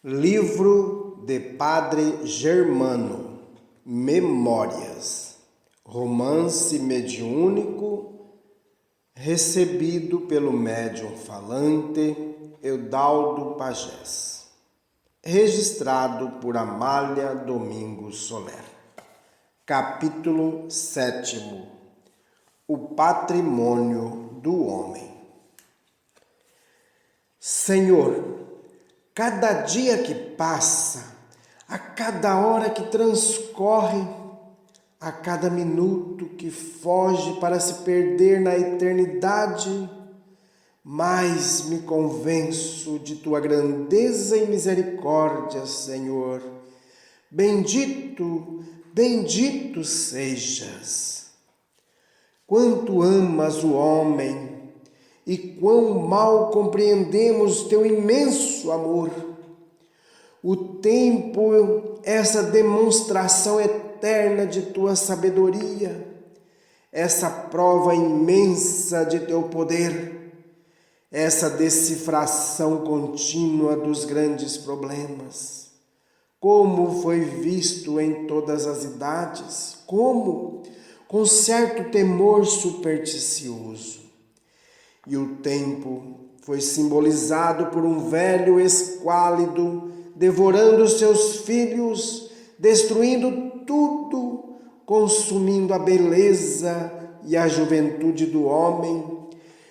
Livro de Padre Germano, Memórias, romance mediúnico, recebido pelo médium falante Eudaldo Pagés, registrado por Amália Domingos Soler. Capítulo 7. O patrimônio do homem. Senhor, cada dia que passa, a cada hora que transcorre, a cada minuto que foge para se perder na eternidade, mais me convenço de tua grandeza e misericórdia, Senhor. Bendito, bendito sejas. Quanto amas o homem, e quão mal compreendemos teu imenso amor. O tempo, essa demonstração eterna de tua sabedoria, essa prova imensa de teu poder, essa decifração contínua dos grandes problemas. Como foi visto em todas as idades, como, com certo temor supersticioso. E o tempo foi simbolizado por um velho esquálido, devorando seus filhos, destruindo tudo, consumindo a beleza e a juventude do homem,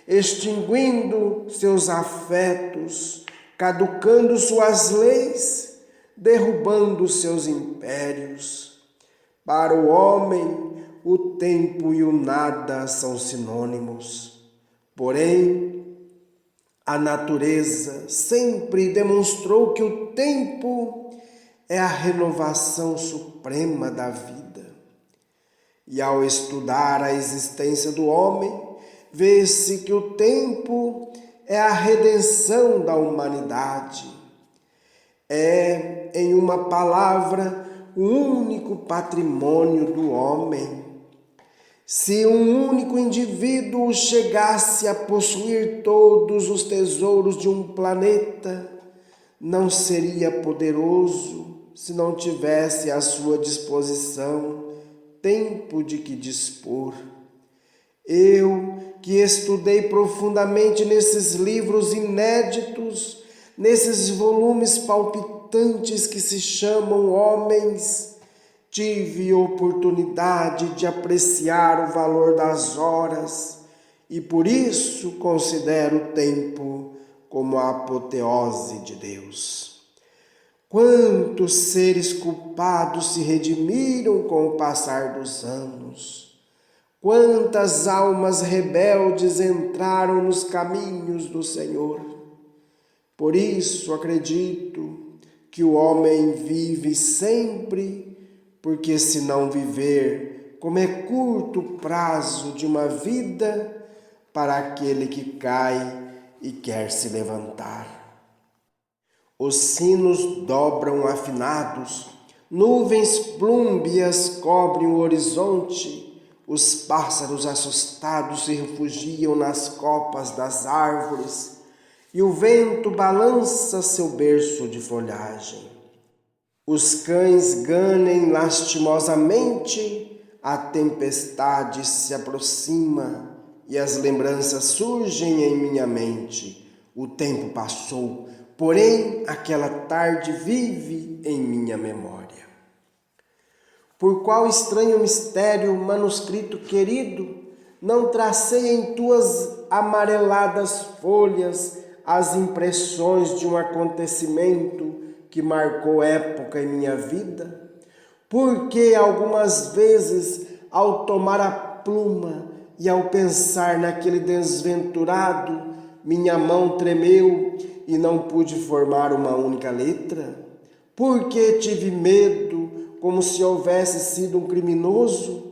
extinguindo seus afetos, caducando suas leis, derrubando seus impérios. Para o homem, o tempo e o nada são sinônimos. Porém, a natureza sempre demonstrou que o tempo é a renovação suprema da vida. E ao estudar a existência do homem, vê-se que o tempo é a redenção da humanidade. É, em uma palavra, o único patrimônio do homem. Se um único indivíduo chegasse a possuir todos os tesouros de um planeta, não seria poderoso se não tivesse à sua disposição tempo de que dispor. Eu, que estudei profundamente nesses livros inéditos, nesses volumes palpitantes que se chamam homens, tive oportunidade de apreciar o valor das horas e por isso considero o tempo como a apoteose de Deus. Quantos seres culpados se redimiram com o passar dos anos? Quantas almas rebeldes entraram nos caminhos do Senhor? Por isso acredito que o homem vive sempre, porque se não viver, como é curto o prazo de uma vida para aquele que cai e quer se levantar. Os sinos dobram afinados, nuvens plúmbeas cobrem o horizonte, os pássaros assustados se refugiam nas copas das árvores e o vento balança seu berço de folhagem. Os cães ganem lastimosamente, a tempestade se aproxima e as lembranças surgem em minha mente. O tempo passou, porém aquela tarde vive em minha memória. Por qual estranho mistério, manuscrito querido, não tracei em tuas amareladas folhas as impressões de um acontecimento que marcou época em minha vida? Porque algumas vezes, ao tomar a pluma e ao pensar naquele desventurado, minha mão tremeu e não pude formar uma única letra? Porque tive medo, como se houvesse sido um criminoso?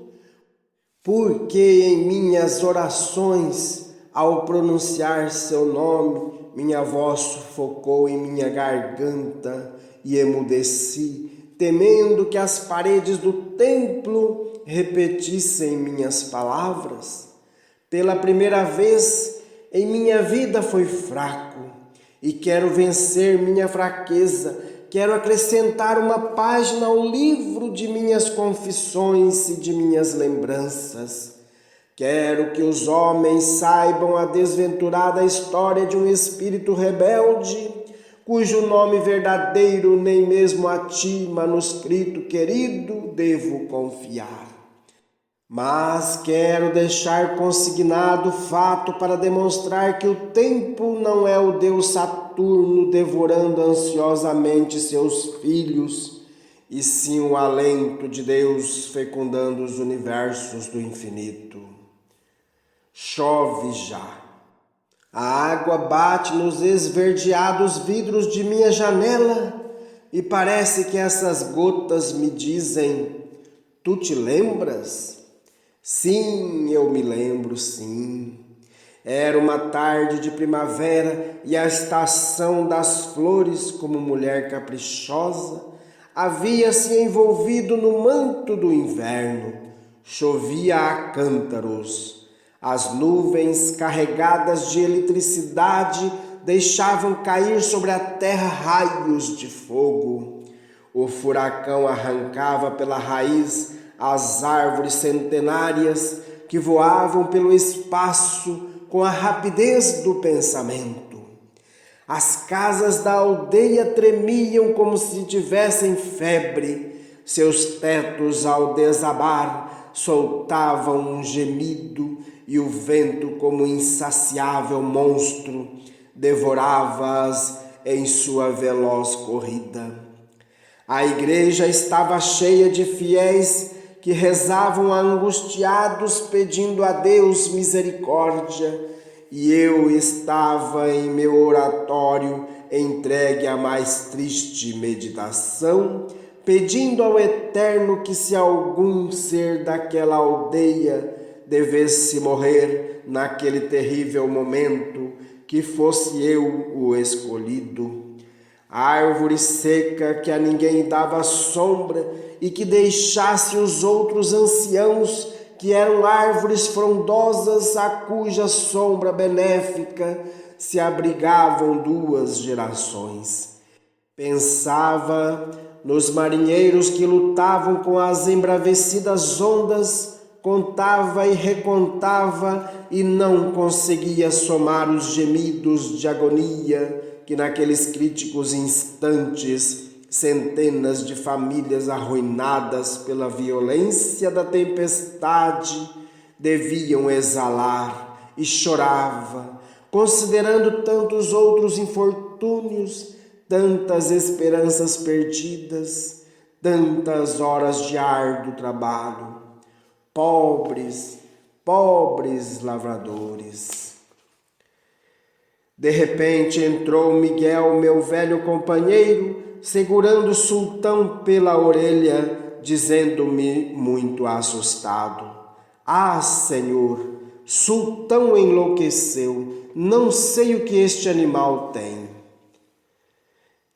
Porque em minhas orações, ao pronunciar seu nome, minha voz sufocou em minha garganta e emudeci, temendo que as paredes do templo repetissem minhas palavras. Pela primeira vez em minha vida foi fraco e quero vencer minha fraqueza. Quero acrescentar uma página ao livro de minhas confissões e de minhas lembranças. Quero que os homens saibam a desventurada história de um espírito rebelde, cujo nome verdadeiro nem mesmo a ti, manuscrito querido, devo confiar. Mas quero deixar consignado o fato para demonstrar que o tempo não é o deus Saturno devorando ansiosamente seus filhos, e sim o alento de Deus fecundando os universos do infinito. Chove já. A água bate nos esverdeados vidros de minha janela e parece que essas gotas me dizem: tu te lembras? Sim, eu me lembro, sim. Era uma tarde de primavera e a estação das flores, como mulher caprichosa, havia se envolvido no manto do inverno. Chovia a cântaros. As nuvens carregadas de eletricidade deixavam cair sobre a terra raios de fogo. O furacão arrancava pela raiz as árvores centenárias que voavam pelo espaço com a rapidez do pensamento. As casas da aldeia tremiam como se tivessem febre. Seus tetos, ao desabar, soltavam um gemido e o vento, como insaciável monstro, devorava-as em sua veloz corrida. A igreja estava cheia de fiéis que rezavam angustiados pedindo a Deus misericórdia, e eu estava em meu oratório entregue à mais triste meditação, pedindo ao Eterno que se algum ser daquela aldeia devesse morrer naquele terrível momento, que fosse eu o escolhido. Árvore seca que a ninguém dava sombra e que deixasse os outros anciãos, que eram árvores frondosas a cuja sombra benéfica se abrigavam 2 gerações. Pensava nos marinheiros que lutavam com as embravecidas ondas, contava e recontava e não conseguia somar os gemidos de agonia que naqueles críticos instantes centenas de famílias arruinadas pela violência da tempestade deviam exalar, e chorava, considerando tantos outros infortúnios, tantas esperanças perdidas, tantas horas de árduo trabalho. Pobres, pobres lavradores. De repente entrou Miguel, meu velho companheiro, segurando o sultão pela orelha, dizendo-me muito assustado: ah, senhor, sultão enlouqueceu, não sei o que este animal tem.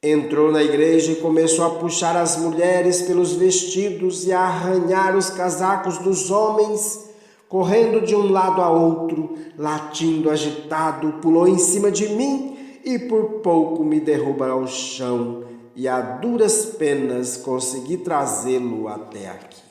Entrou na igreja e começou a puxar as mulheres pelos vestidos e a arranhar os casacos dos homens, correndo de um lado a outro, latindo agitado, pulou em cima de mim e por pouco me derruba ao chão, e a duras penas consegui trazê-lo até aqui.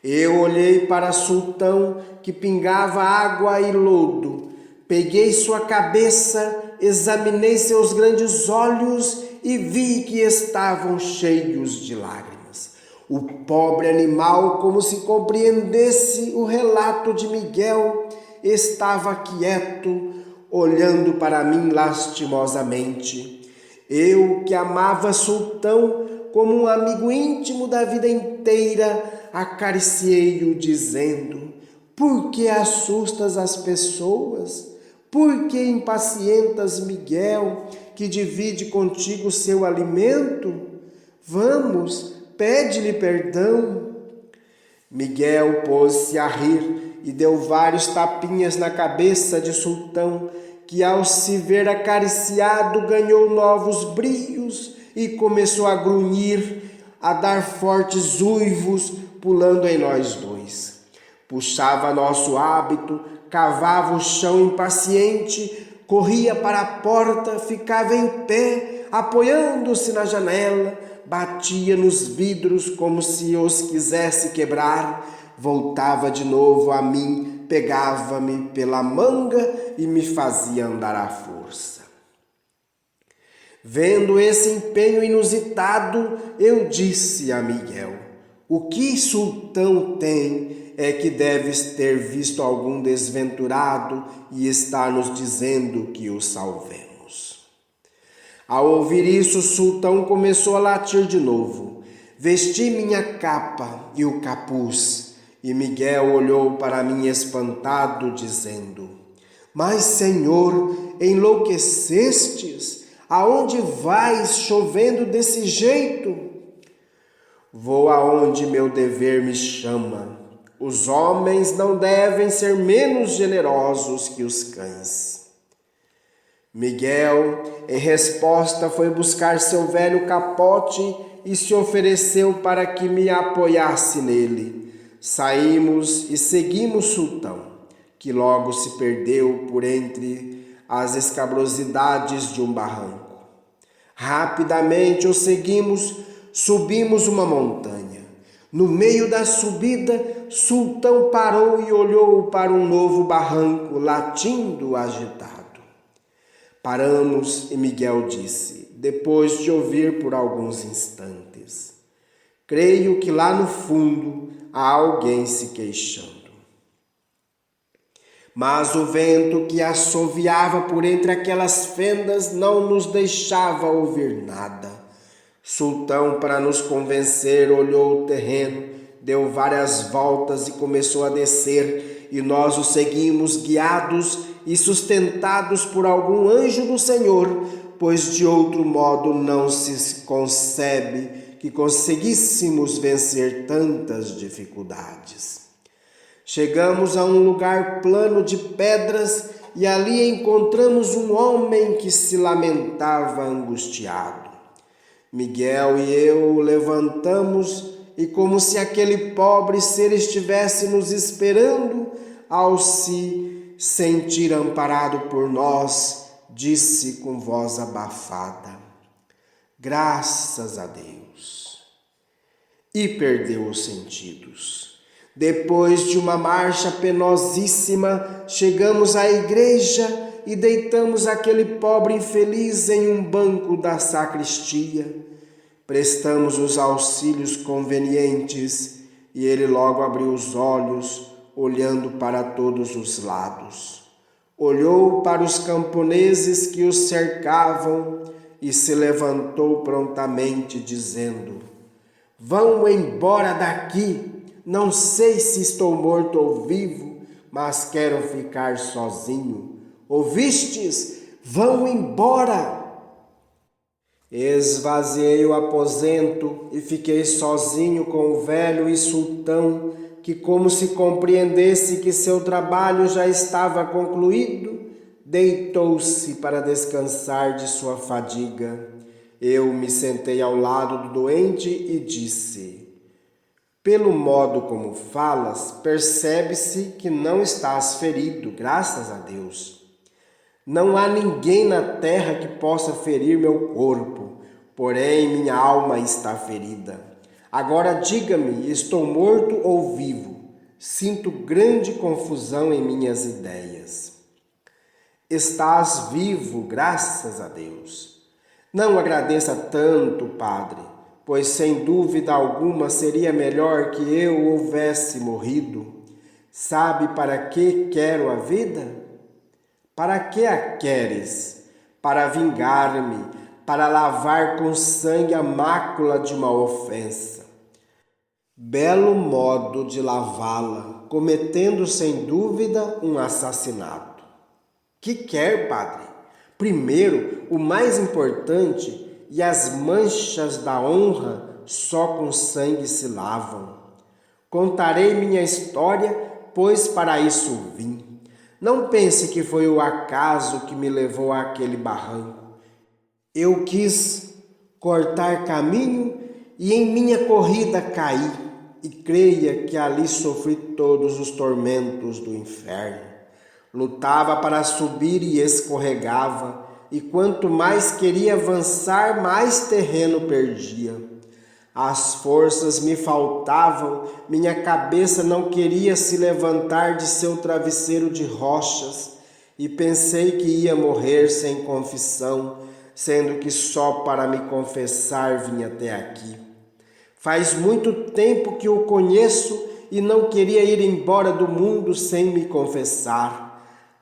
Eu olhei para Sultão, que pingava água e lodo, peguei sua cabeça, examinei seus grandes olhos e vi que estavam cheios de lágrimas. O pobre animal, como se compreendesse o relato de Miguel, estava quieto, olhando para mim lastimosamente. Eu, que amava Sultão como um amigo íntimo da vida inteira, acariciei-o dizendo: por que assustas as pessoas? Por que impacientas Miguel, que divide contigo seu alimento? Vamos, pede-lhe perdão. Miguel pôs-se a rir e deu vários tapinhas na cabeça de Sultão, que ao se ver acariciado ganhou novos brios e começou a grunhir, a dar fortes uivos, pulando em nós dois. Puxava nosso hábito, cavava o chão impaciente, corria para a porta, ficava em pé, apoiando-se na janela, batia nos vidros como se os quisesse quebrar, voltava de novo a mim, pegava-me pela manga e me fazia andar à força. Vendo esse empenho inusitado, eu disse a Miguel: o que sultão tem é que deves ter visto algum desventurado e está nos dizendo que o salvemos. Ao ouvir isso, o sultão começou a latir de novo. Vesti minha capa e o capuz, e Miguel olhou para mim espantado, dizendo: mas, Senhor, enlouquecestes? Aonde vais chovendo desse jeito? Vou aonde meu dever me chama. Os homens não devem ser menos generosos que os cães. Miguel, em resposta, foi buscar seu velho capote e se ofereceu para que me apoiasse nele. Saímos e seguimos Sultão, que logo se perdeu por entre as escabrosidades de um barranco. Rapidamente o seguimos, subimos uma montanha. No meio da subida, Sultão parou e olhou para um novo barranco, latindo agitado. Paramos e Miguel disse, depois de ouvir por alguns instantes: creio que lá no fundo há alguém se queixando. Mas o vento que assoviava por entre aquelas fendas não nos deixava ouvir nada. Sultão, para nos convencer, olhou o terreno, deu várias voltas e começou a descer, e nós o seguimos, guiados e sustentados por algum anjo do Senhor, pois de outro modo não se concebe que conseguíssemos vencer tantas dificuldades. Chegamos a um lugar plano de pedras e ali encontramos um homem que se lamentava angustiado. Miguel e eu o levantamos e, como se aquele pobre ser estivesse nos esperando, ao se sentir amparado por nós, disse com voz abafada: graças a Deus. E perdeu os sentidos. Depois de uma marcha penosíssima, chegamos à igreja e deitamos aquele pobre infeliz em um banco da sacristia. Prestamos os auxílios convenientes e ele logo abriu os olhos, olhando para todos os lados. Olhou para os camponeses que os cercavam e se levantou prontamente, dizendo: vão embora daqui. Não sei se estou morto ou vivo, mas quero ficar sozinho. Ouvistes? Vão embora! Esvaziei o aposento e fiquei sozinho com o velho e sultão, que, como se compreendesse que seu trabalho já estava concluído, deitou-se para descansar de sua fadiga. Eu me sentei ao lado do doente e disse: pelo modo como falas, percebe-se que não estás ferido, graças a Deus. Não há ninguém na terra que possa ferir meu corpo, porém minha alma está ferida. Agora diga-me, estou morto ou vivo? Sinto grande confusão em minhas ideias. Estás vivo, graças a Deus. Não agradeça tanto, padre, pois sem dúvida alguma seria melhor que eu houvesse morrido. Sabe para que quero a vida? Para que a queres? Para vingar-me, para lavar com sangue a mácula de uma ofensa. Belo modo de lavá-la, cometendo sem dúvida um assassinato. Que quer, padre? Primeiro, o mais importante, e as manchas da honra só com sangue se lavam. Contarei minha história, pois para isso vim. Não pense que foi o acaso que me levou àquele barranco. Eu quis cortar caminho e em minha corrida caí, e creia que ali sofri todos os tormentos do inferno. Lutava para subir e escorregava, e quanto mais queria avançar, mais terreno perdia. As forças me faltavam, minha cabeça não queria se levantar de seu travesseiro de rochas, e pensei que ia morrer sem confissão, sendo que só para me confessar vim até aqui. Faz muito tempo que o conheço e não queria ir embora do mundo sem me confessar.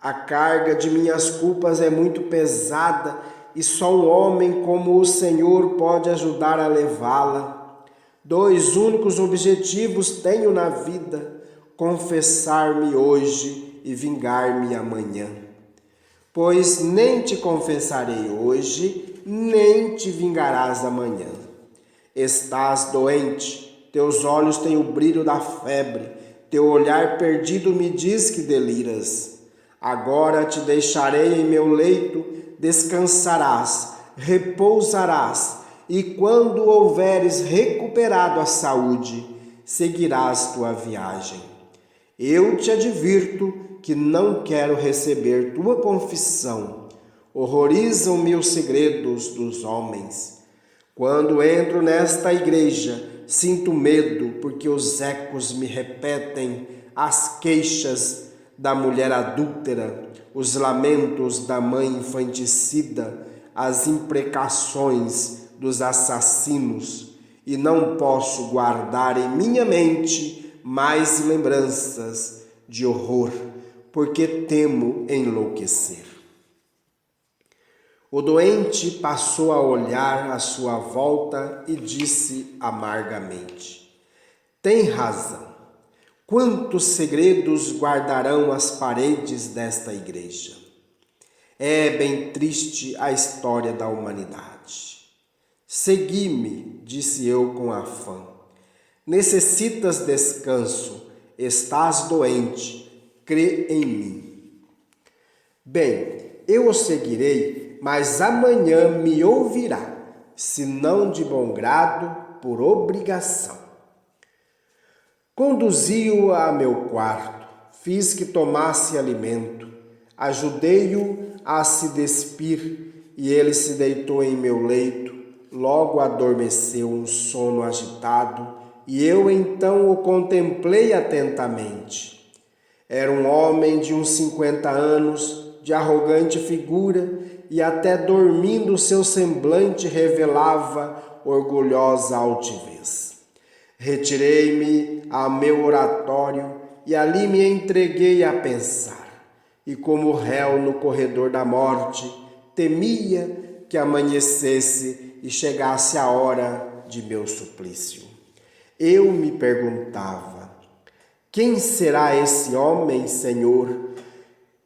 A carga de minhas culpas é muito pesada e só um homem como o Senhor pode ajudar a levá-la. 2 únicos objetivos tenho na vida: confessar-me hoje e vingar-me amanhã. Pois nem te confessarei hoje, nem te vingarás amanhã. Estás doente, teus olhos têm o brilho da febre, teu olhar perdido me diz que deliras. Agora te deixarei em meu leito, descansarás, repousarás, e quando houveres recuperado a saúde, seguirás tua viagem. Eu te advirto que não quero receber tua confissão. Horrorizam-me os segredos dos homens. Quando entro nesta igreja, sinto medo, porque os ecos me repetem as queixas da mulher adúltera, os lamentos da mãe infanticida, as imprecações dos assassinos, e não posso guardar em minha mente mais lembranças de horror, porque temo enlouquecer. O doente passou a olhar à sua volta e disse amargamente: tem razão. Quantos segredos guardarão as paredes desta igreja? É bem triste a história da humanidade. Segui-me, disse eu com afã. Necessitas descanso, estás doente, crê em mim. Bem, eu o seguirei, mas amanhã me ouvirá, se não de bom grado, por obrigação. Conduzi-o a meu quarto, fiz que tomasse alimento, ajudei-o a se despir e ele se deitou em meu leito. Logo adormeceu um sono agitado e eu então o contemplei atentamente. Era um homem de uns 50 anos, de arrogante figura, e até dormindo seu semblante revelava orgulhosa altivez. Retirei-me a meu oratório e ali me entreguei a pensar. E como réu no corredor da morte, temia que amanhecesse e chegasse a hora de meu suplício. Eu me perguntava: quem será esse homem, Senhor?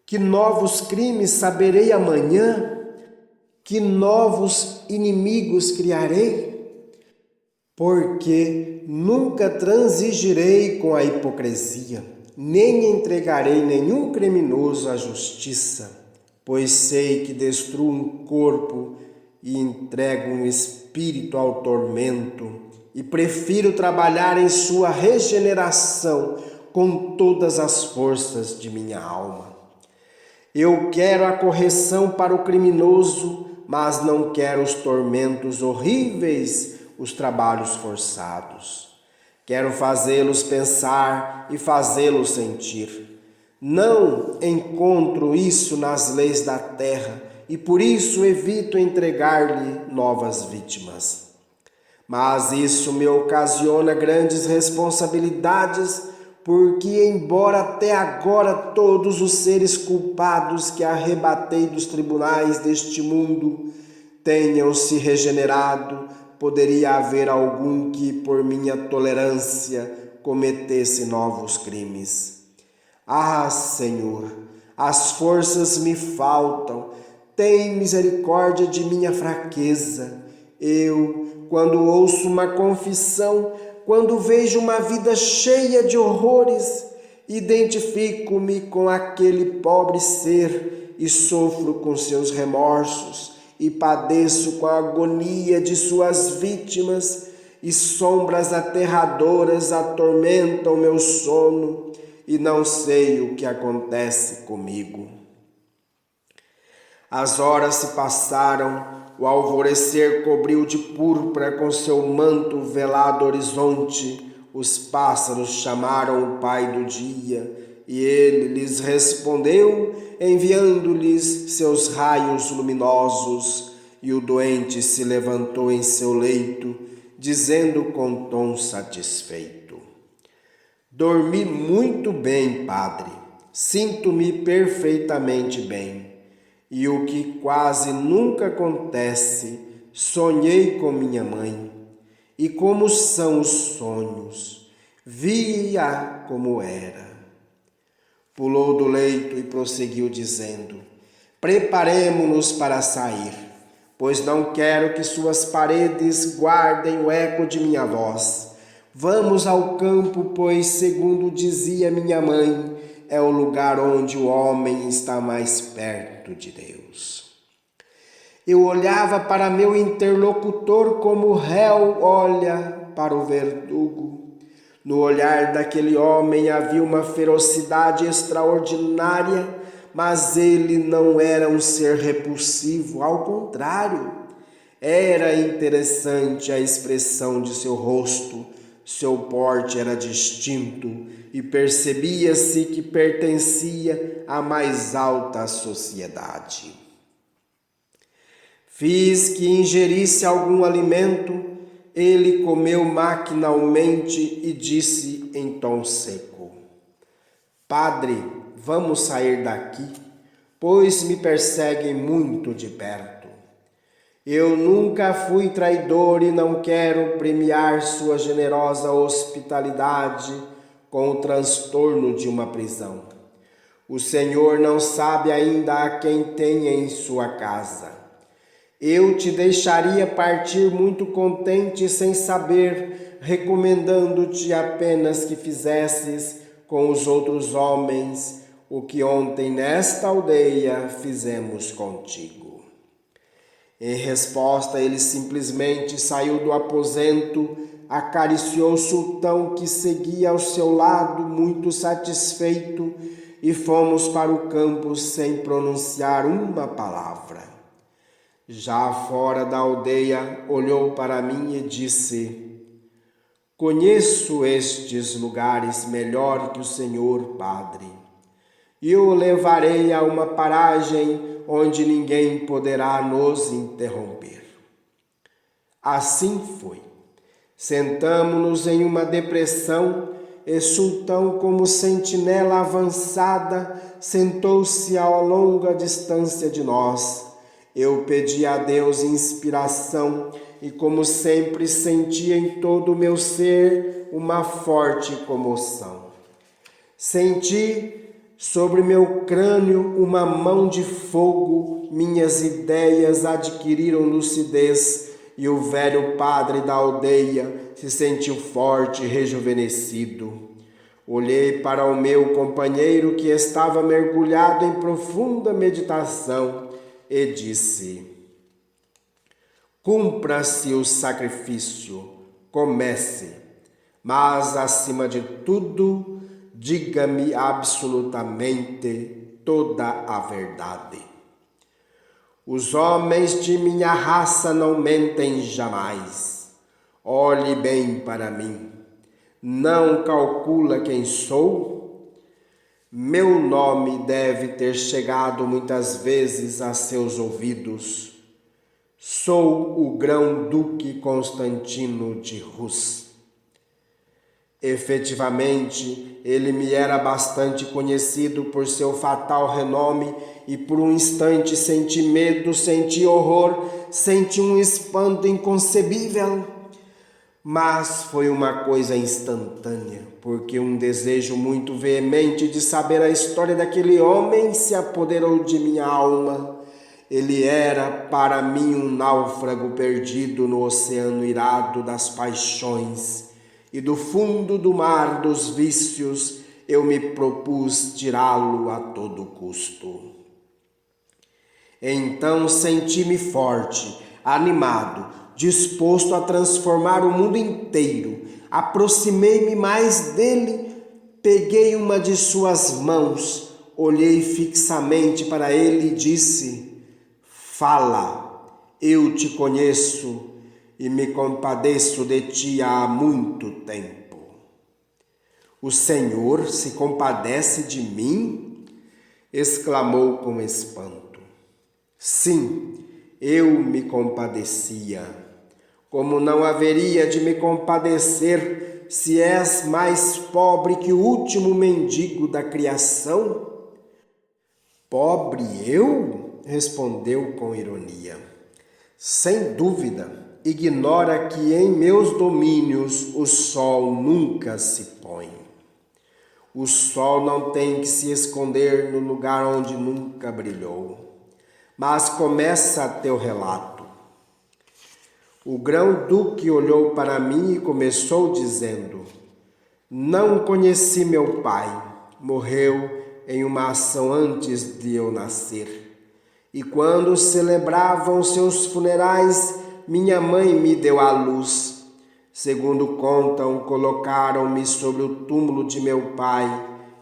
Que novos crimes saberei amanhã? Que novos inimigos criarei? Porque nunca transigirei com a hipocrisia, nem entregarei nenhum criminoso à justiça, pois sei que destruo um corpo e entrego um espírito ao tormento, e prefiro trabalhar em sua regeneração com todas as forças de minha alma. Eu quero a correção para o criminoso, mas não quero os tormentos horríveis, os trabalhos forçados. Quero fazê-los pensar e fazê-los sentir. Não encontro isso nas leis da terra e por isso evito entregar-lhe novas vítimas. Mas isso me ocasiona grandes responsabilidades, porque, embora até agora todos os seres culpados que arrebatei dos tribunais deste mundo tenham se regenerado, poderia haver algum que, por minha tolerância, cometesse novos crimes. Ah, Senhor, as forças me faltam, tem misericórdia de minha fraqueza. Eu, quando ouço uma confissão, quando vejo uma vida cheia de horrores, identifico-me com aquele pobre ser e sofro com seus remorsos e padeço com a agonia de suas vítimas, e sombras aterradoras atormentam meu sono, e não sei o que acontece comigo. As horas se passaram, o alvorecer cobriu de púrpura com seu manto velado horizonte. Os pássaros chamaram o pai do dia, e ele lhes respondeu, enviando-lhes seus raios luminosos. E o doente se levantou em seu leito, dizendo com tom satisfeito: dormi muito bem, padre, sinto-me perfeitamente bem. E o que quase nunca acontece, sonhei com minha mãe. E como são os sonhos, vi-a como era. Pulou do leito e prosseguiu dizendo: preparemo-nos para sair, pois não quero que suas paredes guardem o eco de minha voz. Vamos ao campo, pois, segundo dizia minha mãe, é o lugar onde o homem está mais perto de Deus. Eu olhava para meu interlocutor como o réu olha para o verdugo. No olhar daquele homem havia uma ferocidade extraordinária, mas ele não era um ser repulsivo, ao contrário. Era interessante a expressão de seu rosto, seu porte era distinto e percebia-se que pertencia à mais alta sociedade. Fiz que ingerisse algum alimento, ele comeu maquinalmente e disse em tom seco: padre, vamos sair daqui, pois me perseguem muito de perto. Eu nunca fui traidor e não quero premiar sua generosa hospitalidade com o transtorno de uma prisão. O Senhor não sabe ainda a quem tem em sua casa. Eu te deixaria partir muito contente sem saber, recomendando-te apenas que fizesses com os outros homens o que ontem nesta aldeia fizemos contigo. Em resposta, ele simplesmente saiu do aposento, acariciou o sultão que seguia ao seu lado, muito satisfeito, e fomos para o campo sem pronunciar uma palavra. Já fora da aldeia, olhou para mim e disse: conheço estes lugares melhor que o senhor, padre, e o levarei a uma paragem onde ninguém poderá nos interromper. Assim foi. Sentamo-nos em uma depressão e sultão, como sentinela avançada, sentou-se a longa distância de nós. Eu pedi a Deus inspiração e, como sempre, senti em todo o meu ser uma forte comoção. Senti sobre meu crânio uma mão de fogo, minhas ideias adquiriram lucidez e o velho padre da aldeia se sentiu forte e rejuvenescido. Olhei para o meu companheiro que estava mergulhado em profunda meditação e disse: cumpra-se o sacrifício, comece, mas acima de tudo, diga-me absolutamente toda a verdade. Os homens de minha raça não mentem jamais. Olhe bem para mim. Não calcula quem sou? Meu nome deve ter chegado muitas vezes a seus ouvidos. Sou o grão-duque Constantino de Rus. Efetivamente, ele me era bastante conhecido por seu fatal renome e por um instante senti medo, senti horror, senti um espanto inconcebível. Mas foi uma coisa instantânea, porque um desejo muito veemente de saber a história daquele homem se apoderou de minha alma. Ele era para mim um náufrago perdido no oceano irado das paixões, e do fundo do mar dos vícios eu me propus tirá-lo a todo custo. Então senti-me forte, animado, disposto a transformar o mundo inteiro. Aproximei-me mais dele peguei uma de suas mãos, olhei fixamente para ele e disse: fala, eu te conheço e me compadeço de ti há muito tempo. O Senhor se compadece de mim? Exclamou com espanto. Sim, eu me compadecia. Como não haveria de me compadecer se és mais pobre que o último mendigo da criação? Pobre eu? Respondeu com ironia. Sem dúvida, ignora que em meus domínios o sol nunca se põe. O sol não tem que se esconder no lugar onde nunca brilhou. Mas começa teu relato. O grão-duque olhou para mim e começou dizendo: não conheci meu pai, morreu em uma ação antes de eu nascer. E quando celebravam seus funerais, minha mãe me deu à luz. Segundo contam, colocaram-me sobre o túmulo de meu pai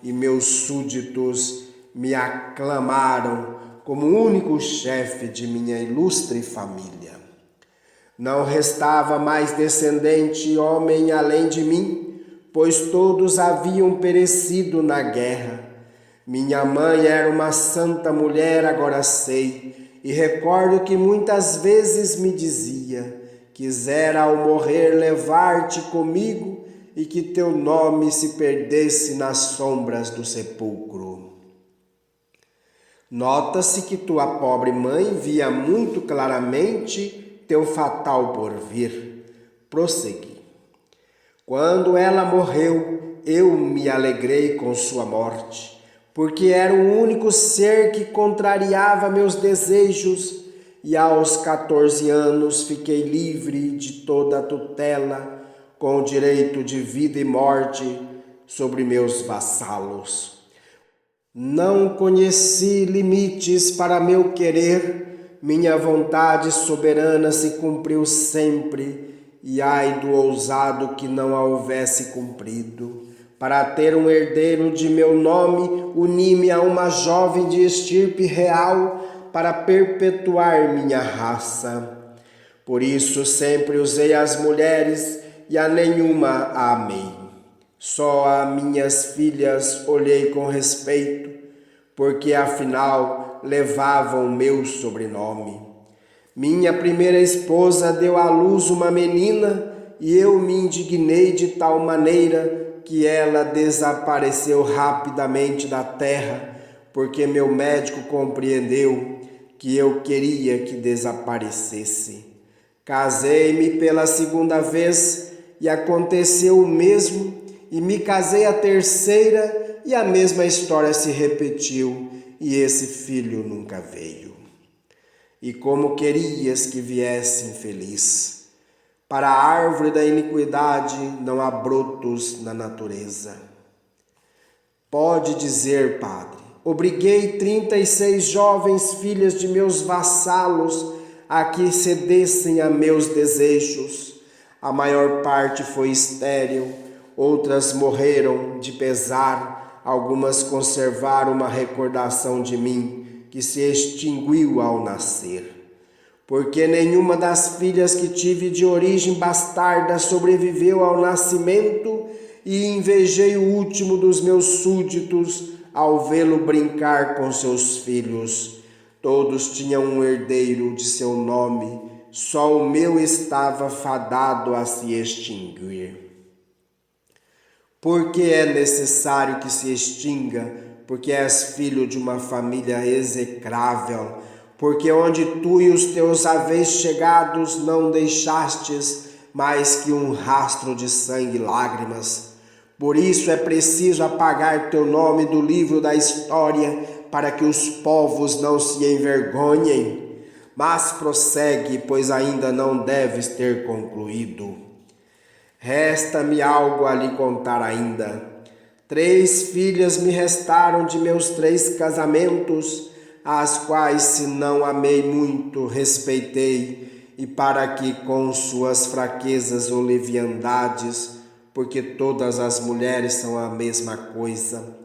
e meus súditos me aclamaram como único chefe de minha ilustre família. Não restava mais descendente homem além de mim, pois todos haviam perecido na guerra. Minha mãe era uma santa mulher, agora sei, e recordo que muitas vezes me dizia: quisera ao morrer levar-te comigo e que teu nome se perdesse nas sombras do sepulcro. Nota-se que tua pobre mãe via muito claramente teu fatal porvir. Prossegui. Quando ela morreu, eu me alegrei com sua morte, porque era o único ser que contrariava meus desejos, e aos 14 anos fiquei livre de toda a tutela, com o direito de vida e morte sobre meus vassalos. Não conheci limites para meu querer, minha vontade soberana se cumpriu sempre, e ai do ousado que não a houvesse cumprido. Para ter um herdeiro de meu nome, uni-me a uma jovem de estirpe real para perpetuar minha raça. Por isso sempre usei as mulheres e a nenhuma amei. Só a minhas filhas olhei com respeito, porque afinal levavam meu sobrenome. Minha primeira esposa deu à luz uma menina e eu me indignei de tal maneira que ela desapareceu rapidamente da terra, porque meu médico compreendeu que eu queria que desaparecesse. Casei-me pela segunda vez e aconteceu o mesmo, e me casei a terceira e a mesma história se repetiu, e esse filho nunca veio. E como querias que viesse infeliz? Para a árvore da iniquidade não há brotos na natureza. Pode dizer, padre, obriguei 36 jovens filhas de meus vassalos a que cedessem a meus desejos. A maior parte foi estéril, outras morreram de pesar, algumas conservaram uma recordação de mim, que se extinguiu ao nascer. Porque nenhuma das filhas que tive de origem bastarda sobreviveu ao nascimento, e invejei o último dos meus súditos ao vê-lo brincar com seus filhos. Todos tinham um herdeiro de seu nome, só o meu estava fadado a se extinguir. Porque é necessário que se extinga? Porque és filho de uma família execrável, porque onde tu e os teus haveis chegados não deixastes mais que um rastro de sangue e lágrimas. Por isso é preciso apagar teu nome do livro da história, para que os povos não se envergonhem. Mas prossegue, pois ainda não deves ter concluído. Resta-me algo a lhe contar ainda. 3 filhas me restaram de meus 3 casamentos, as quais, se não amei muito, respeitei, e para que com suas fraquezas ou leviandades porque todas as mulheres são a mesma coisa.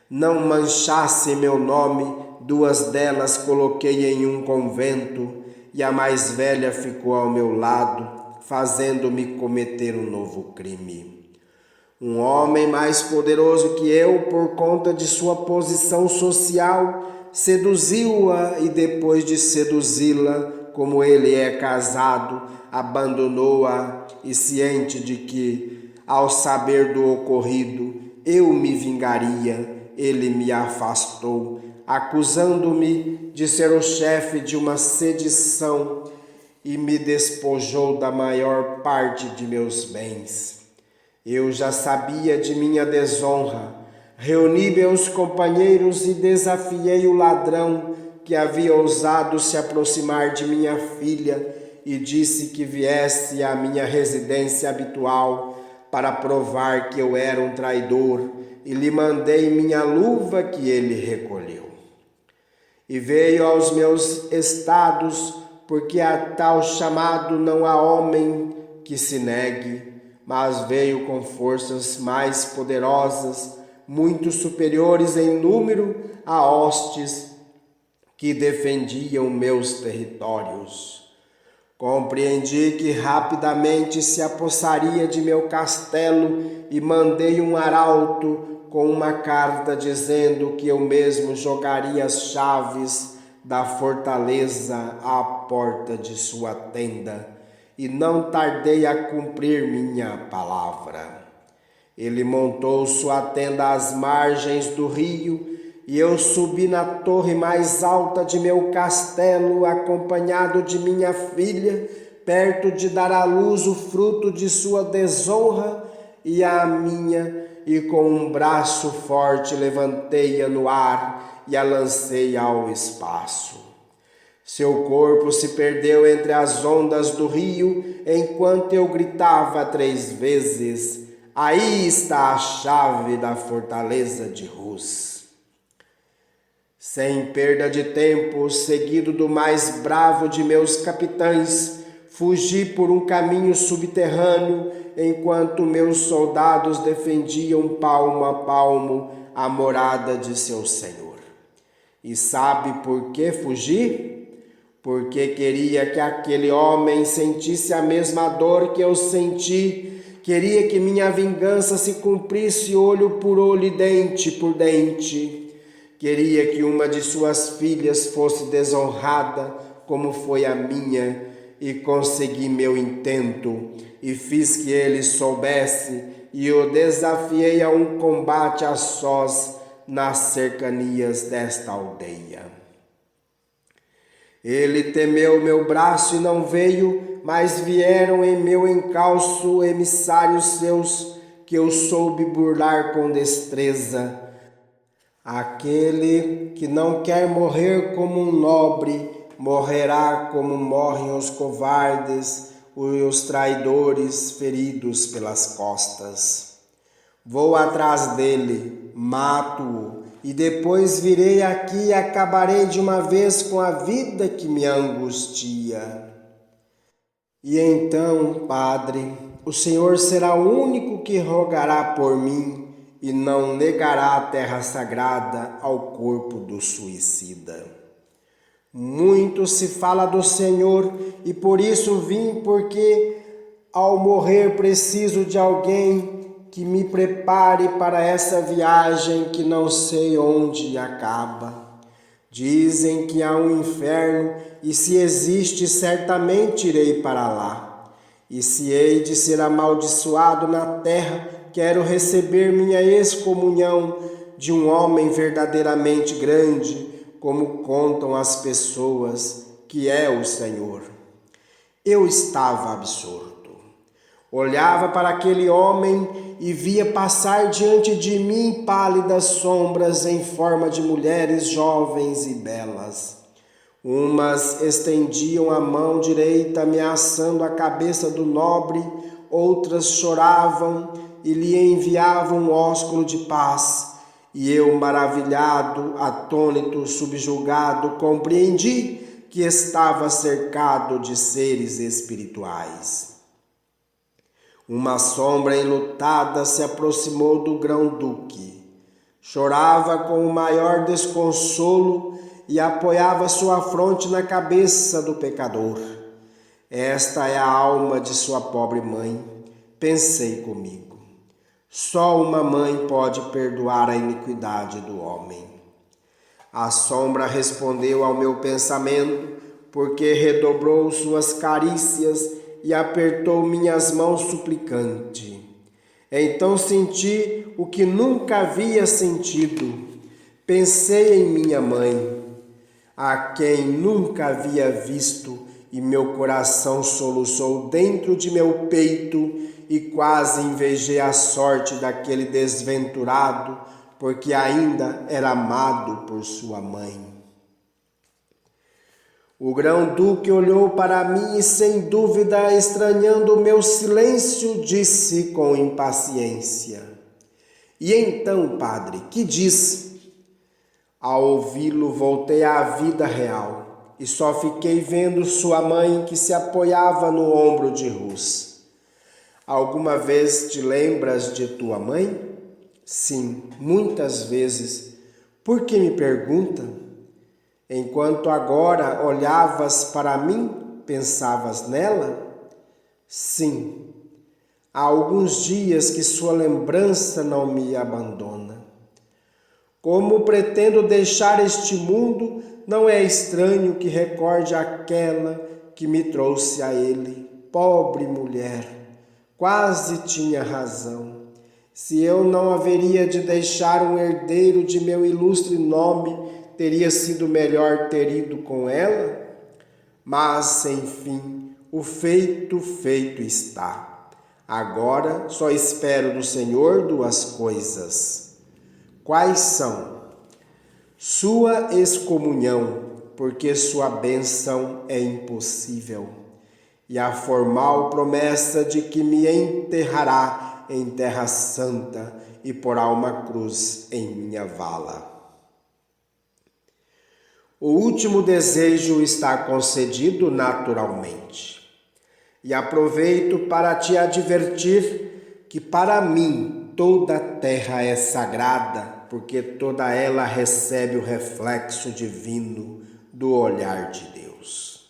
Não manchasse meu nome, 2 delas coloquei em um convento, e a mais velha ficou ao meu lado, fazendo-me cometer um novo crime. Um homem mais poderoso que eu, por conta de sua posição social, seduziu-a e depois de seduzi-la, como ele é casado, abandonou-a e ciente de que, ao saber do ocorrido, eu me vingaria, ele me afastou, acusando-me de ser o chefe de uma sedição e me despojou da maior parte de meus bens. Eu já sabia de minha desonra, reuni meus companheiros e desafiei o ladrão que havia ousado se aproximar de minha filha e disse que viesse à minha residência habitual para provar que eu era um traidor, e lhe mandei minha luva que ele recolheu. E veio aos meus estados, porque a tal chamado não há homem que se negue, mas veio com forças mais poderosas, muito superiores em número a hostes que defendiam meus territórios. Compreendi que rapidamente se apossaria de meu castelo e mandei um arauto com uma carta dizendo que eu mesmo jogaria as chaves da fortaleza à porta de sua tenda, e não tardei a cumprir minha palavra. Ele montou sua tenda às margens do rio, e eu subi na torre mais alta de meu castelo, acompanhado de minha filha, perto de dar à luz o fruto de sua desonra e a minha, e com um braço forte levantei-a no ar e a lancei ao espaço. Seu corpo se perdeu entre as ondas do rio, enquanto eu gritava 3 vezes: aí está a chave da fortaleza de Rus. Sem perda de tempo, seguido do mais bravo de meus capitães, fugi por um caminho subterrâneo, enquanto meus soldados defendiam palmo a palmo a morada de seu senhor. E sabe por que fugi? Porque queria que aquele homem sentisse a mesma dor que eu senti, queria que minha vingança se cumprisse olho por olho e dente por dente. Queria que uma de suas filhas fosse desonrada, como foi a minha, e consegui meu intento, e fiz que ele soubesse, e o desafiei a um combate a sós nas cercanias desta aldeia. Ele temeu meu braço e não veio, mas vieram em meu encalço emissários seus, que eu soube burlar com destreza. Aquele que não quer morrer como um nobre, morrerá como morrem os covardes e os traidores feridos pelas costas. Vou atrás dele, mato-o, e depois virei aqui e acabarei de uma vez com a vida que me angustia. E então, Padre, o Senhor será o único que rogará por mim, e não negará a terra sagrada ao corpo do suicida. Muito se fala do Senhor, e por isso vim, porque ao morrer preciso de alguém que me prepare para essa viagem que não sei onde acaba. Dizem que há um inferno, e se existe, certamente irei para lá. E se hei de ser amaldiçoado na terra, quero receber minha excomunhão de um homem verdadeiramente grande, como contam as pessoas, que é o Senhor. Eu estava absorto. Olhava para aquele homem e via passar diante de mim pálidas sombras em forma de mulheres jovens e belas. Umas estendiam a mão direita ameaçando a cabeça do nobre, outras choravam e lhe enviavam um ósculo de paz. E eu, maravilhado, atônito, subjugado, compreendi que estava cercado de seres espirituais. Uma sombra enlutada se aproximou do grão-duque. Chorava com o maior desconsolo e apoiava sua fronte na cabeça do pecador. Esta é a alma de sua pobre mãe, pensei comigo. Só uma mãe pode perdoar a iniquidade do homem. A sombra respondeu ao meu pensamento, porque redobrou suas carícias e apertou minhas mãos suplicante. Então senti o que nunca havia sentido. Pensei em minha mãe, a quem nunca havia visto, e meu coração soluçou dentro de meu peito e quase invejei a sorte daquele desventurado, porque ainda era amado por sua mãe. O grão-duque olhou para mim e, sem dúvida, estranhando o meu silêncio, disse com impaciência: "E então, padre, que diz?" Ao ouvi-lo, voltei à vida real e só fiquei vendo sua mãe que se apoiava no ombro de Rus. "Alguma vez te lembras de tua mãe?" "Sim, muitas vezes." "Por que me pergunta?" "Enquanto agora olhavas para mim, pensavas nela?" "Sim. Há alguns dias que sua lembrança não me abandona. Como pretendo deixar este mundo, não é estranho que recorde aquela que me trouxe a ele. Pobre mulher, quase tinha razão. Se eu não haveria de deixar um herdeiro de meu ilustre nome, teria sido melhor ter ido com ela? Mas, enfim, o feito está. Agora só espero do Senhor duas coisas. Quais são? Sua excomunhão, porque sua bênção é impossível, e a formal promessa de que me enterrará em terra santa e porá uma cruz em minha vala. O último desejo está concedido naturalmente. E aproveito para te advertir que para mim toda a terra é sagrada, porque toda ela recebe o reflexo divino do olhar de Deus.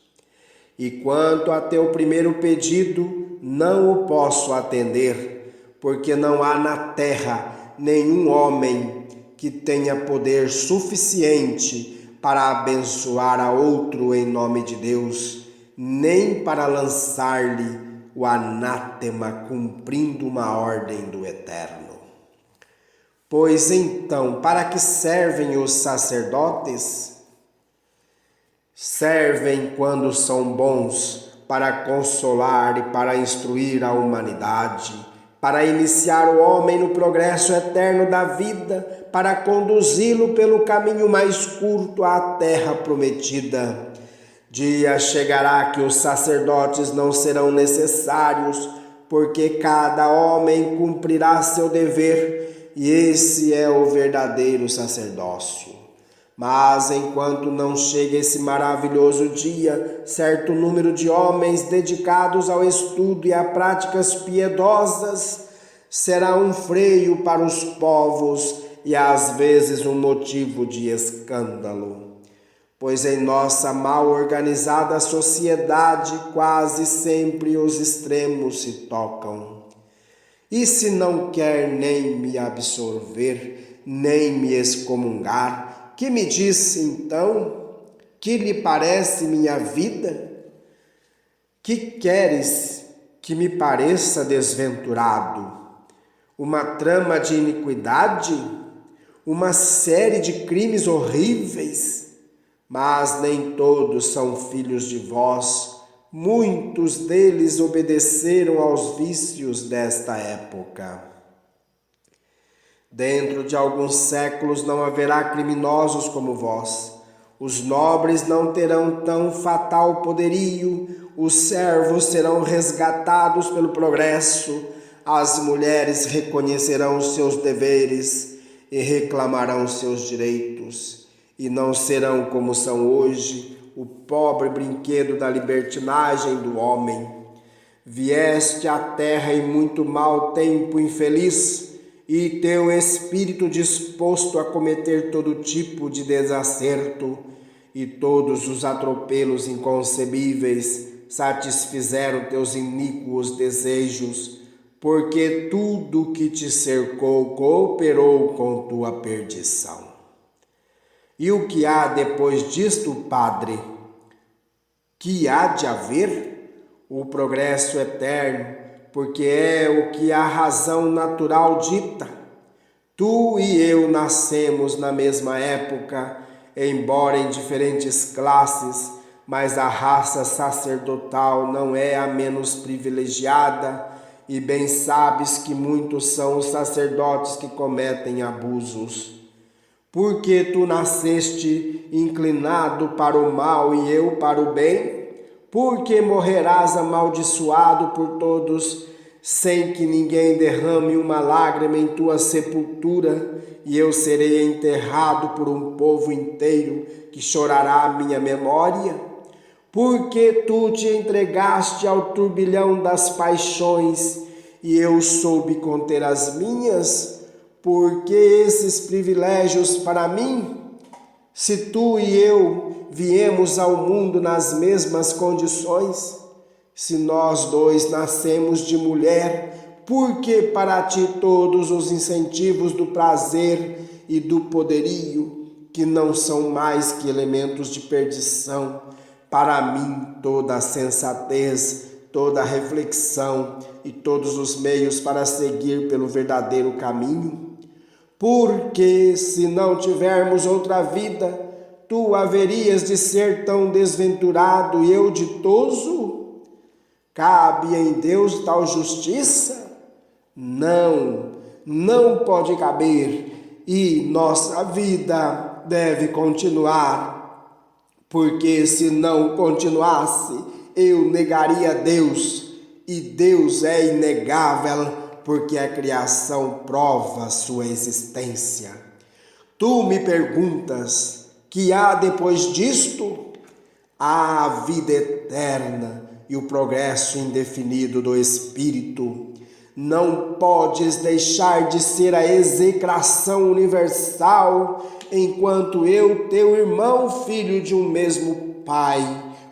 E quanto a teu primeiro pedido, não o posso atender, porque não há na terra nenhum homem que tenha poder suficiente para abençoar a outro em nome de Deus, nem para lançar-lhe o anátema cumprindo uma ordem do Eterno. Pois então, para que servem os sacerdotes? Servem quando são bons, para consolar e para instruir a humanidade, para iniciar o homem no progresso eterno da vida, para conduzi-lo pelo caminho mais curto à terra prometida. Dia chegará que os sacerdotes não serão necessários, porque cada homem cumprirá seu dever, e esse é o verdadeiro sacerdócio. Mas enquanto não chega esse maravilhoso dia, certo número de homens dedicados ao estudo e a práticas piedosas será um freio para os povos e às vezes um motivo de escândalo. Pois em nossa mal organizada sociedade quase sempre os extremos se tocam. E se não quer nem me absorver, nem me excomungar, que me disse então? Que lhe parece minha vida? Que queres que me pareça desventurado? Uma trama de iniquidade? Uma série de crimes horríveis? Mas nem todos são filhos de vós, muitos deles obedeceram aos vícios desta época. Dentro de alguns séculos não haverá criminosos como vós. Os nobres não terão tão fatal poderio, os servos serão resgatados pelo progresso, as mulheres reconhecerão os seus deveres e reclamarão seus direitos, e não serão como são hoje, o pobre brinquedo da libertinagem do homem. Vieste à terra em muito mau tempo infeliz, e teu espírito disposto a cometer todo tipo de desacerto, e todos os atropelos inconcebíveis satisfizeram teus iníquos desejos, porque tudo que te cercou cooperou com tua perdição. E o que há depois disto, Padre? Que há de haver? O progresso eterno, porque é o que a razão natural dita. Tu e eu nascemos na mesma época, embora em diferentes classes, mas a raça sacerdotal não é a menos privilegiada, e bem sabes que muitos são os sacerdotes que cometem abusos. Porque tu nasceste inclinado para o mal e eu para o bem? Porque morrerás amaldiçoado por todos, sem que ninguém derrame uma lágrima em tua sepultura, e eu serei enterrado por um povo inteiro que chorará a minha memória? Porque tu te entregaste ao turbilhão das paixões, e eu soube conter as minhas? Porque esses privilégios para mim? Se tu e eu viemos ao mundo nas mesmas condições, se nós dois nascemos de mulher, por que para ti todos os incentivos do prazer e do poderio, que não são mais que elementos de perdição, para mim toda a sensatez, toda a reflexão e todos os meios para seguir pelo verdadeiro caminho? Porque, se não tivermos outra vida, tu haverias de ser tão desventurado e eu ditoso? Cabe em Deus tal justiça? Não, não pode caber, e nossa vida deve continuar, porque se não continuasse, eu negaria Deus, e Deus é inegável, porque a criação prova sua existência. Tu me perguntas, que há depois disto? Há a vida eterna e o progresso indefinido do Espírito. Não podes deixar de ser a execração universal, enquanto eu, teu irmão, filho de um mesmo Pai,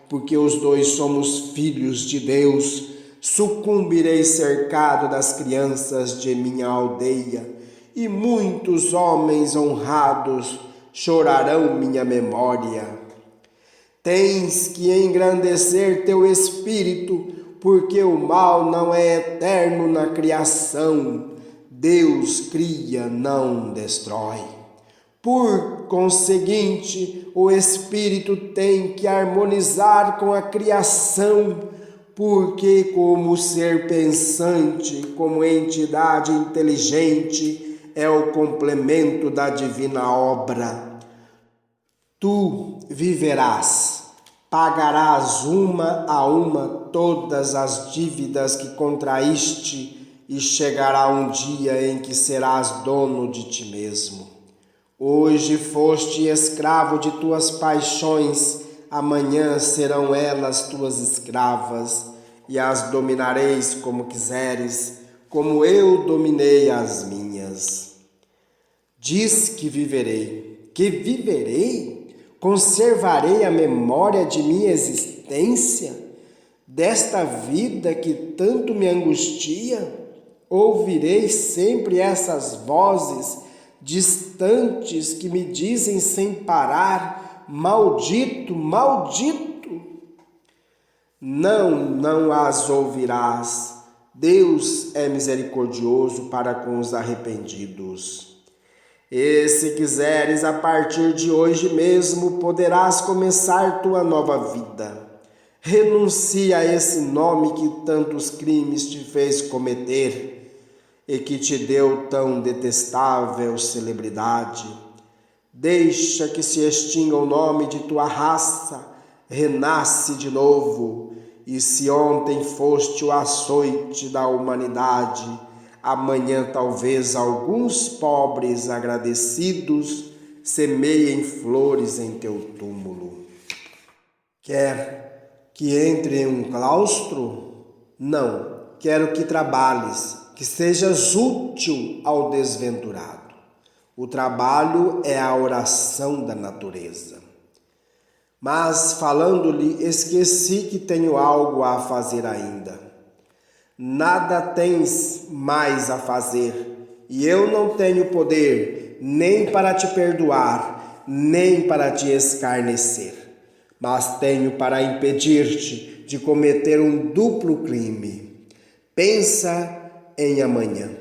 porque os dois somos filhos de Deus, sucumbirei cercado das crianças de minha aldeia, e muitos homens honrados chorarão minha memória. Tens que engrandecer teu espírito, porque o mal não é eterno na criação. Deus cria, não destrói. Por conseguinte, o espírito tem que harmonizar com a criação, porque como ser pensante, como entidade inteligente, é o complemento da divina obra. Tu viverás, pagarás uma a uma todas as dívidas que contraíste, e chegará um dia em que serás dono de ti mesmo. Hoje foste escravo de tuas paixões, amanhã serão elas tuas escravas, e as dominareis como quiseres, como eu dominei as minhas. Diz que viverei. Que viverei? Conservarei a memória de minha existência, desta vida que tanto me angustia? Ouvirei sempre essas vozes distantes que me dizem sem parar: maldito, maldito. Não as ouvirás. Deus é misericordioso para com os arrependidos. E se quiseres, a partir de hoje mesmo, poderás começar tua nova vida. Renuncia a esse nome que tantos crimes te fez cometer e que te deu tão detestável celebridade. Deixa que se extinga o nome de tua raça, renasce de novo, e se ontem foste o açoite da humanidade, amanhã talvez alguns pobres agradecidos semeiem flores em teu túmulo. Quer que entre em um claustro? Não, quero que trabalhes, que sejas útil ao desventurado. O trabalho é a oração da natureza. Mas, falando-lhe, esqueci que tenho algo a fazer ainda. Nada tens mais a fazer, e eu não tenho poder nem para te perdoar, nem para te escarnecer, mas tenho para impedir-te de cometer um duplo crime. Pensa em amanhã.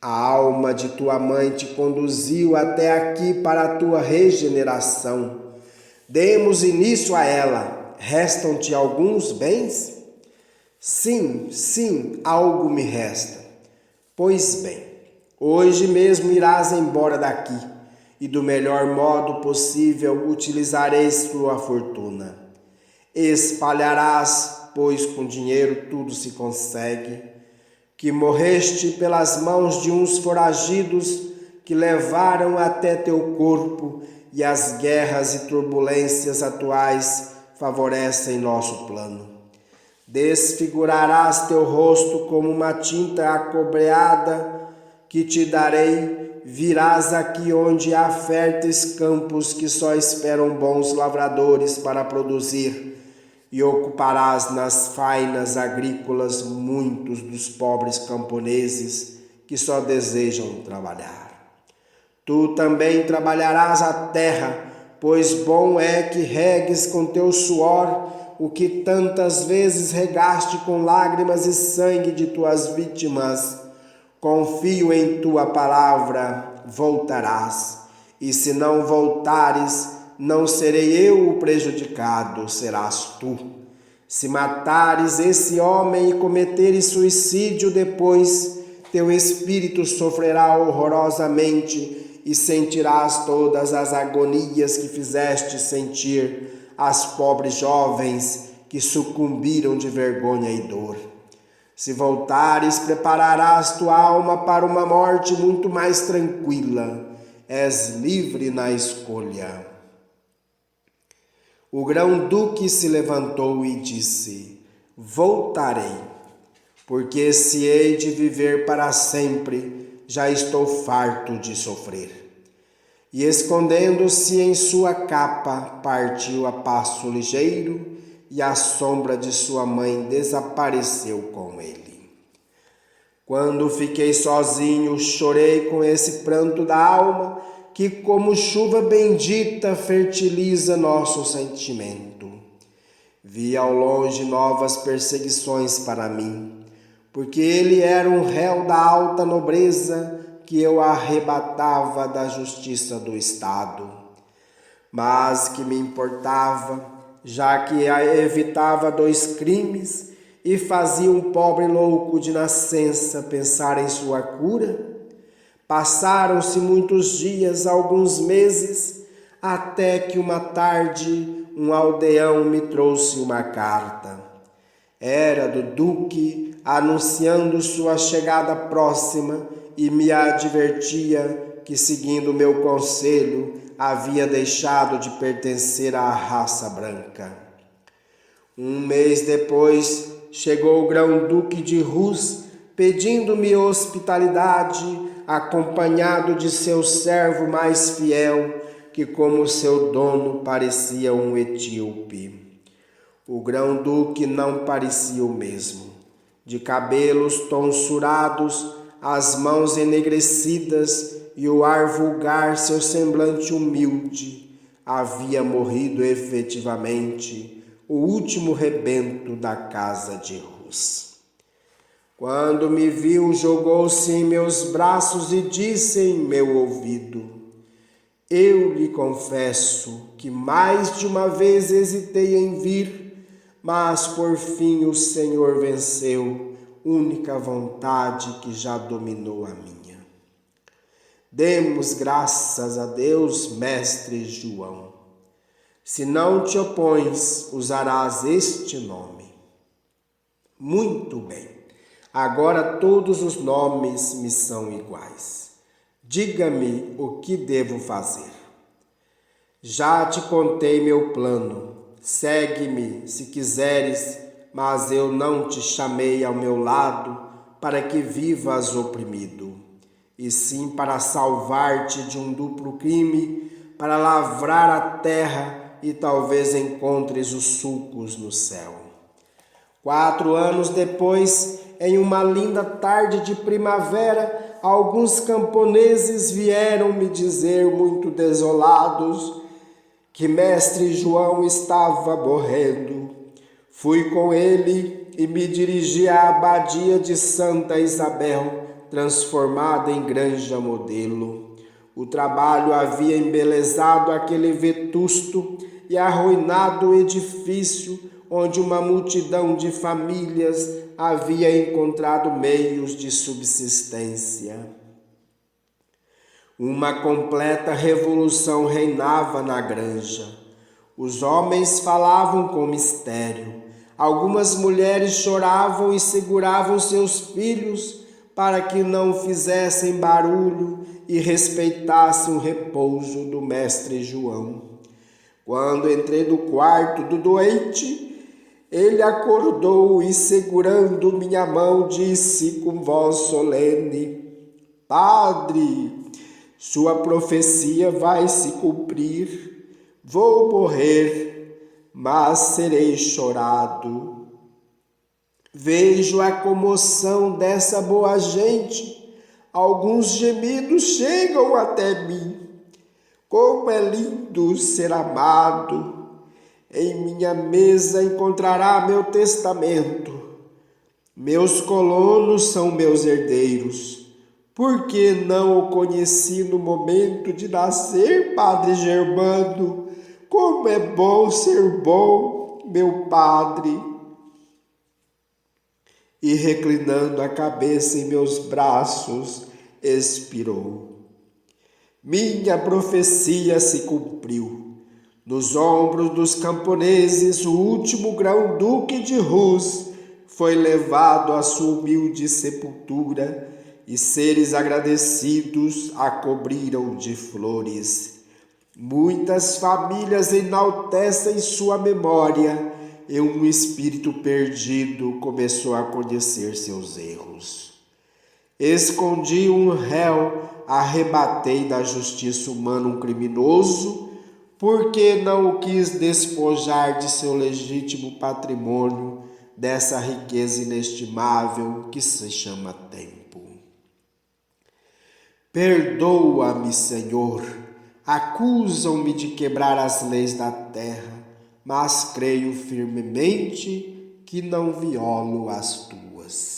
A alma de tua mãe te conduziu até aqui para a tua regeneração. Demos início a ela. Restam-te alguns bens? Sim, algo me resta. Pois bem, hoje mesmo irás embora daqui, e do melhor modo possível utilizareis tua fortuna. Espalharás, pois com dinheiro tudo se consegue, que morreste pelas mãos de uns foragidos que levaram até teu corpo, e as guerras e turbulências atuais favorecem nosso plano. Desfigurarás teu rosto como uma tinta acobreada que te darei, virás aqui onde há férteis campos que só esperam bons lavradores para produzir, e ocuparás nas fainas agrícolas muitos dos pobres camponeses que só desejam trabalhar. Tu também trabalharás a terra, pois bom é que regues com teu suor o que tantas vezes regaste com lágrimas e sangue de tuas vítimas. Confio em tua palavra, voltarás. E se não voltares, não serei eu o prejudicado, serás tu. Se matares esse homem e cometeres suicídio depois, teu espírito sofrerá horrorosamente e sentirás todas as agonias que fizeste sentir as pobres jovens que sucumbiram de vergonha e dor. Se voltares, prepararás tua alma para uma morte muito mais tranquila. És livre na escolha. O grão-duque se levantou e disse: voltarei, porque se hei de viver para sempre, já estou farto de sofrer. E escondendo-se em sua capa, partiu a passo ligeiro, e a sombra de sua mãe desapareceu com ele. Quando fiquei sozinho, chorei com esse pranto da alma, que como chuva bendita fertiliza nosso sentimento. Vi ao longe novas perseguições para mim, porque ele era um réu da alta nobreza que eu arrebatava da justiça do Estado. Mas que me importava, já que evitava 2 crimes e fazia um pobre louco de nascença pensar em sua cura? Passaram-se muitos dias, alguns meses, até que uma tarde um aldeão me trouxe uma carta. Era do duque, anunciando sua chegada próxima, e me advertia que, seguindo meu conselho, havia deixado de pertencer à raça branca. Um mês depois, chegou o grão-duque de Rus, pedindo-me hospitalidade, acompanhado de seu servo mais fiel, que como seu dono parecia um etíope. O grão-duque não parecia o mesmo. De cabelos tonsurados, as mãos enegrecidas e o ar vulgar, seu semblante humilde, havia morrido efetivamente o último rebento da casa de Rus. Quando me viu, jogou-se em meus braços e disse em meu ouvido: eu lhe confesso que mais de uma vez hesitei em vir, mas por fim o Senhor venceu, única vontade que já dominou a minha. Demos graças a Deus, mestre João. Se não te opões, usarás este nome. Muito bem. Agora todos os nomes me são iguais. Diga-me o que devo fazer. Já te contei meu plano. Segue-me, se quiseres, mas eu não te chamei ao meu lado para que vivas oprimido, e sim para salvar-te de um duplo crime, para lavrar a terra e talvez encontres os sulcos no céu. 4 anos depois, em uma linda tarde de primavera, alguns camponeses vieram me dizer, muito desolados, que mestre João estava morrendo. Fui com ele e me dirigi à abadia de Santa Isabel, transformada em granja modelo. O trabalho havia embelezado aquele vetusto e arruinado edifício, onde uma multidão de famílias havia encontrado meios de subsistência. Uma completa revolução reinava na granja. Os homens falavam com mistério. Algumas mulheres choravam e seguravam seus filhos para que não fizessem barulho e respeitassem o repouso do mestre João. Quando entrei no quarto do doente, ele acordou e, segurando minha mão, disse com voz solene: Padre, sua profecia vai se cumprir. Vou morrer, mas serei chorado. Vejo a comoção dessa boa gente. Alguns gemidos chegam até mim. Como é lindo ser amado! Em minha mesa encontrará meu testamento. Meus colonos são meus herdeiros. Por que não o conheci no momento de nascer, Padre Germano? Como é bom ser bom, meu padre! E reclinando a cabeça em meus braços, expirou. Minha profecia se cumpriu. Nos ombros dos camponeses, o último grão-duque de Rus foi levado à sua humilde sepultura e seres agradecidos a cobriram de flores. Muitas famílias enaltecem sua memória e um espírito perdido começou a conhecer seus erros. Escondi um réu, arrebatei da justiça humana um criminoso, porque não o quis despojar de seu legítimo patrimônio, dessa riqueza inestimável que se chama tempo. Perdoa-me, Senhor, acusam-me de quebrar as leis da terra, mas creio firmemente que não violo as tuas.